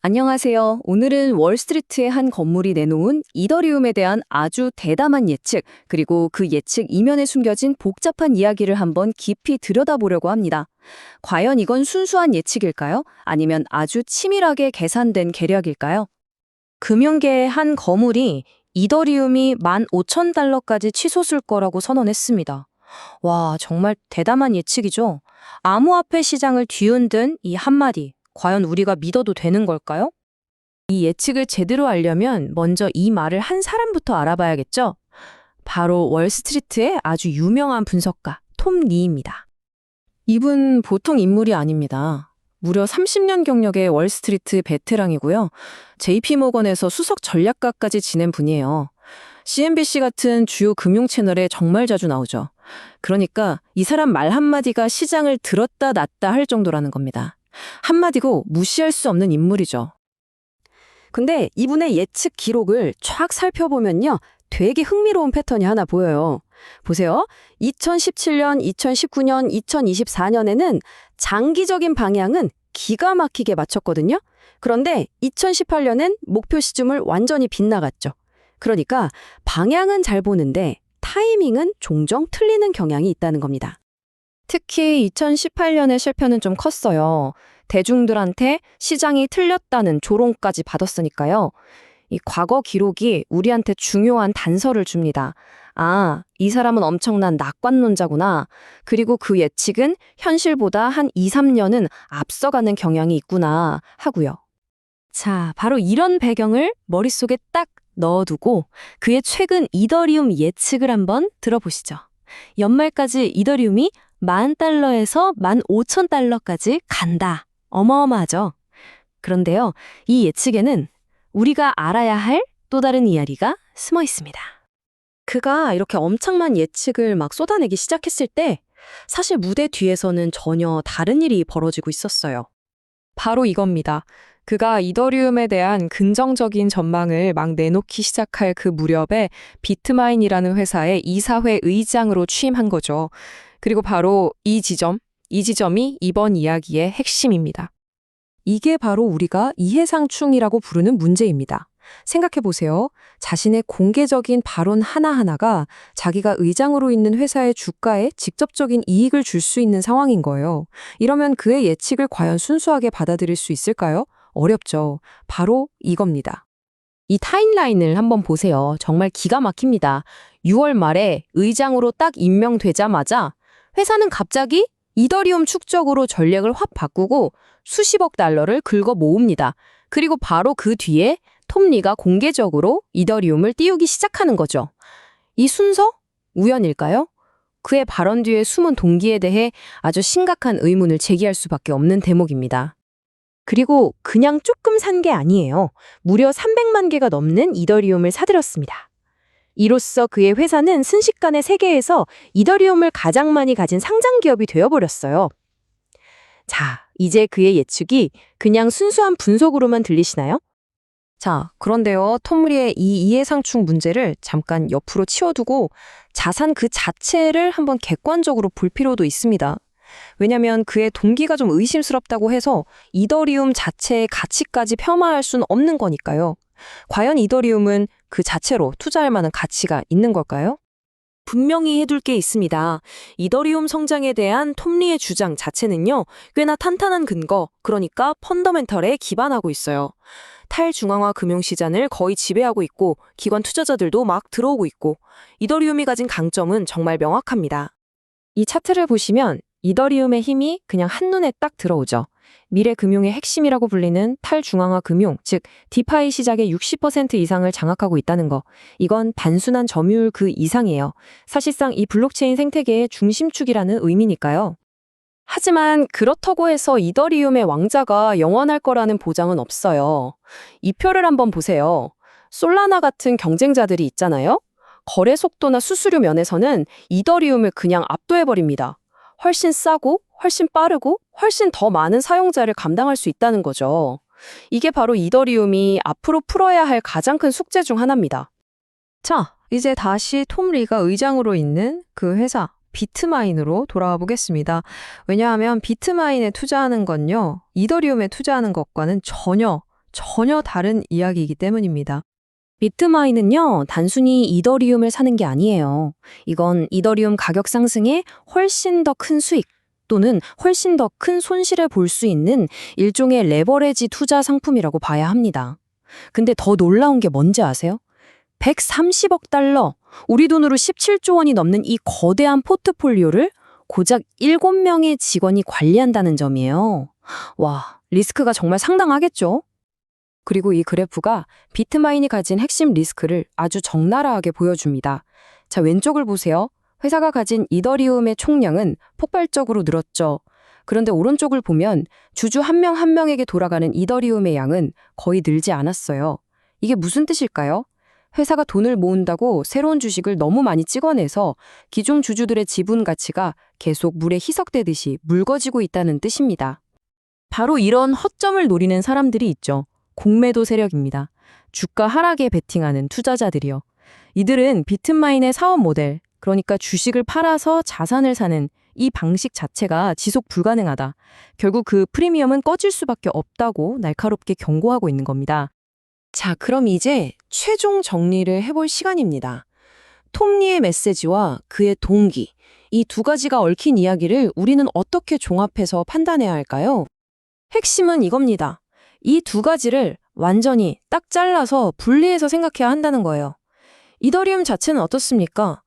안녕하세요. 오늘은 월스트리트의 한 건물이 내놓은 이더리움에 대한 아주 대담한 예측, 그리고 그 예측 이면에 숨겨진 복잡한 이야기를 한번 깊이 들여다보려고 합니다. 과연 이건 순수한 예측일까요? 아니면 아주 치밀하게 계산된 계략일까요? 금융계의 한 거물이 이더리움이 15,000달러까지 치솟을 거라고 선언했습니다. 와, 정말 대담한 예측이죠. 암호화폐 시장을 뒤흔든 이 한마디. 과연 우리가 믿어도 되는 걸까요? 이 예측을 제대로 알려면 먼저 이 말을 한 사람부터 알아봐야겠죠? 바로 월스트리트의 아주 유명한 분석가 톰 리입니다. 이분 보통 인물이 아닙니다. 무려 30년 경력의 월스트리트 베테랑이고요. JP모건에서 수석 전략가까지 지낸 분이에요. CNBC 같은 주요 금융 채널에 정말 자주 나오죠. 그러니까 이 사람 말 한마디가 시장을 들었다 놨다 할 정도라는 겁니다. 한마디고 무시할 수 없는 인물이죠. 근데 이분의 예측 기록을 쫙 살펴보면요. 되게 흥미로운 패턴이 하나 보여요. 보세요. 2017년, 2019년, 2024년에는 장기적인 방향은 기가 막히게 맞췄거든요. 그런데 2018년엔 목표 시점을 완전히 빗나갔죠. 그러니까 방향은 잘 보는데 타이밍은 종종 틀리는 경향이 있다는 겁니다. 특히 2018년의 실패는 좀 컸어요. 대중들한테 시장이 틀렸다는 조롱까지 받았으니까요. 이 과거 기록이 우리한테 중요한 단서를 줍니다. 아, 이 사람은 엄청난 낙관론자구나. 그리고 그 예측은 현실보다 한 2, 3년은 앞서가는 경향이 있구나 하고요. 자, 바로 이런 배경을 머릿속에 딱 넣어두고 그의 최근 이더리움 예측을 한번 들어보시죠. 연말까지 이더리움이 10,000달러에서 15,000달러까지 간다. 어마어마하죠. 그런데요, 이 예측에는 우리가 알아야 할 또 다른 이야기가 숨어 있습니다. 그가 이렇게 엄청난 예측을 막 쏟아내기 시작했을 때 사실 무대 뒤에서는 전혀 다른 일이 벌어지고 있었어요. 바로 이겁니다. 그가 이더리움에 대한 긍정적인 전망을 막 내놓기 시작할 그 무렵에 비트마인이라는 회사의 이사회 의장으로 취임한 거죠. 그리고 바로 이 지점이 이번 이야기의 핵심입니다. 이게 바로 우리가 이해상충이라고 부르는 문제입니다. 생각해보세요. 자신의 공개적인 발언 하나하나가 자기가 의장으로 있는 회사의 주가에 직접적인 이익을 줄 수 있는 상황인 거예요. 이러면 그의 예측을 과연 순수하게 받아들일 수 있을까요? 어렵죠. 바로 이겁니다. 이 타임라인을 한번 보세요. 정말 기가 막힙니다. 6월 말에 의장으로 딱 임명되자마자 회사는 갑자기 이더리움 축적으로 전략을 확 바꾸고 수십억 달러를 긁어 모읍니다. 그리고 바로 그 뒤에 톰 리가 공개적으로 이더리움을 띄우기 시작하는 거죠. 이 순서? 우연일까요? 그의 발언 뒤에 숨은 동기에 대해 아주 심각한 의문을 제기할 수밖에 없는 대목입니다. 그리고 그냥 조금 산 게 아니에요. 무려 300만 개가 넘는 이더리움을 사들였습니다. 이로써 그의 회사는 순식간에 세계에서 이더리움을 가장 많이 가진 상장 기업이 되어버렸어요. 자, 이제 그의 예측이 그냥 순수한 분석으로만 들리시나요? 자, 그런데요, 톰 리의 이 이해상충 문제를 잠깐 옆으로 치워두고 자산 그 자체를 한번 객관적으로 볼 필요도 있습니다. 왜냐하면 그의 동기가 좀 의심스럽다고 해서 이더리움 자체의 가치까지 폄하할 수는 없는 거니까요. 과연 이더리움은 그 자체로 투자할 만한 가치가 있는 걸까요? 분명히 해둘 게 있습니다. 이더리움 성장에 대한 톰 리의 주장 자체는요, 꽤나 탄탄한 근거, 그러니까 펀더멘털에 기반하고 있어요. 탈중앙화 금융시장을 거의 지배하고 있고 기관 투자자들도 막 들어오고 있고 이더리움이 가진 강점은 정말 명확합니다. 이 차트를 보시면 이더리움의 힘이 그냥 한눈에 딱 들어오죠. 미래 금융의 핵심이라고 불리는 탈중앙화 금융, 즉 디파이 시장의 60% 이상을 장악하고 있다는 거. 이건 단순한 점유율 그 이상이에요. 사실상 이 블록체인 생태계의 중심축이라는 의미니까요. 하지만 그렇다고 해서 이더리움의 왕자가 영원할 거라는 보장은 없어요. 이 표를 한번 보세요. 솔라나 같은 경쟁자들이 있잖아요. 거래 속도나 수수료 면에서는 이더리움을 그냥 압도해버립니다. 훨씬 싸고 훨씬 빠르고 훨씬 더 많은 사용자를 감당할 수 있다는 거죠. 이게 바로 이더리움이 앞으로 풀어야 할 가장 큰 숙제 중 하나입니다. 자, 이제 다시 톰 리가 의장으로 있는 그 회사 비트마인으로 돌아와 보겠습니다. 왜냐하면 비트마인에 투자하는 건요, 이더리움에 투자하는 것과는 전혀 전혀 다른 이야기이기 때문입니다. 비트마인은요, 단순히 이더리움을 사는 게 아니에요. 이건 이더리움 가격 상승에 훨씬 더 큰 수익 또는 훨씬 더 큰 손실을 볼 수 있는 일종의 레버레지 투자 상품이라고 봐야 합니다. 근데 더 놀라운 게 뭔지 아세요? 130억 달러, 우리 돈으로 17조 원이 넘는 이 거대한 포트폴리오를 고작 7명의 직원이 관리한다는 점이에요. 와, 리스크가 정말 상당하겠죠? 그리고 이 그래프가 비트마인이 가진 핵심 리스크를 아주 적나라하게 보여줍니다. 자, 왼쪽을 보세요. 회사가 가진 이더리움의 총량은 폭발적으로 늘었죠. 그런데 오른쪽을 보면 주주 한 명 한 명에게 돌아가는 이더리움의 양은 거의 늘지 않았어요. 이게 무슨 뜻일까요? 회사가 돈을 모은다고 새로운 주식을 너무 많이 찍어내서 기존 주주들의 지분 가치가 계속 물에 희석되듯이 묽어지고 있다는 뜻입니다. 바로 이런 허점을 노리는 사람들이 있죠. 공매도 세력입니다. 주가 하락에 베팅하는 투자자들이요. 이들은 비트마인의 사업 모델, 그러니까 주식을 팔아서 자산을 사는 이 방식 자체가 지속 불가능하다. 결국 그 프리미엄은 꺼질 수밖에 없다고 날카롭게 경고하고 있는 겁니다. 자, 그럼 이제 최종 정리를 해볼 시간입니다. 톰리의 메시지와 그의 동기, 이 두 가지가 얽힌 이야기를 우리는 어떻게 종합해서 판단해야 할까요? 핵심은 이겁니다. 이 두 가지를 완전히 딱 잘라서 분리해서 생각해야 한다는 거예요. 이더리움 자체는 어떻습니까?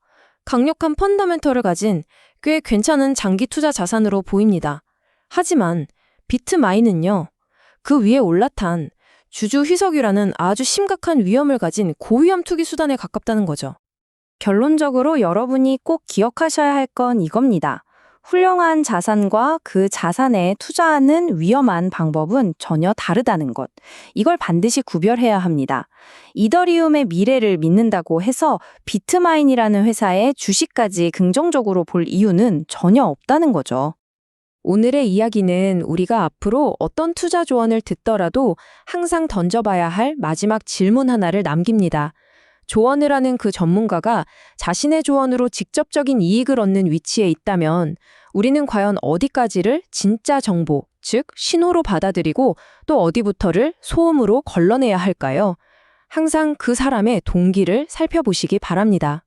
강력한 펀더멘털을 가진 꽤 괜찮은 장기 투자 자산으로 보입니다. 하지만 비트마인은요, 그 위에 올라탄 주주 희석이라는 아주 심각한 위험을 가진 고위험 투기 수단에 가깝다는 거죠. 결론적으로 여러분이 꼭 기억하셔야 할 건 이겁니다. 훌륭한 자산과 그 자산에 투자하는 위험한 방법은 전혀 다르다는 것. 이걸 반드시 구별해야 합니다. 이더리움의 미래를 믿는다고 해서 비트마인이라는 회사의 주식까지 긍정적으로 볼 이유는 전혀 없다는 거죠. 오늘의 이야기는 우리가 앞으로 어떤 투자 조언을 듣더라도 항상 던져봐야 할 마지막 질문 하나를 남깁니다. 조언을 하는 그 전문가가 자신의 조언으로 직접적인 이익을 얻는 위치에 있다면 우리는 과연 어디까지를 진짜 정보, 즉 신호로 받아들이고 또 어디부터를 소음으로 걸러내야 할까요? 항상 그 사람의 동기를 살펴보시기 바랍니다.